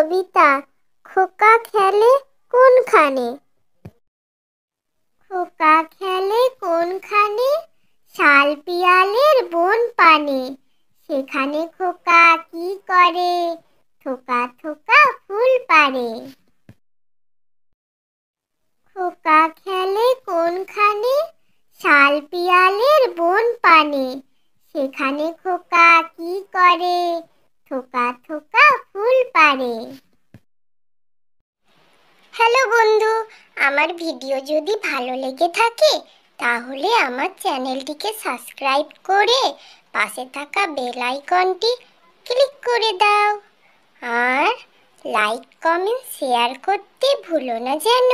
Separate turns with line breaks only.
কবিতা। খোকা খেলে কোনখানে? খোকা খেলে কোনখানে? শাল পিয়ালের বন পানে। সেখানে খোকা কি করে? থোকা থোকা ফুল পাড়ে। খোকা খেলে কোনখানে? শাল পিয়ালের বন পানে। সেখানে খোকা কি করে? থোকা থোকা ফুল পাড়ে। হ্যালো বন্ধু, আমার ভিডিও যদি ভালো লেগে থাকে তাহলে আমার চ্যানেলটিকে সাবস্ক্রাইব করে পাশে থাকা বেল আইকনটি ক্লিক করে দাও। আর লাইক কমেন্ট শেয়ার করতে ভুলো না যেন।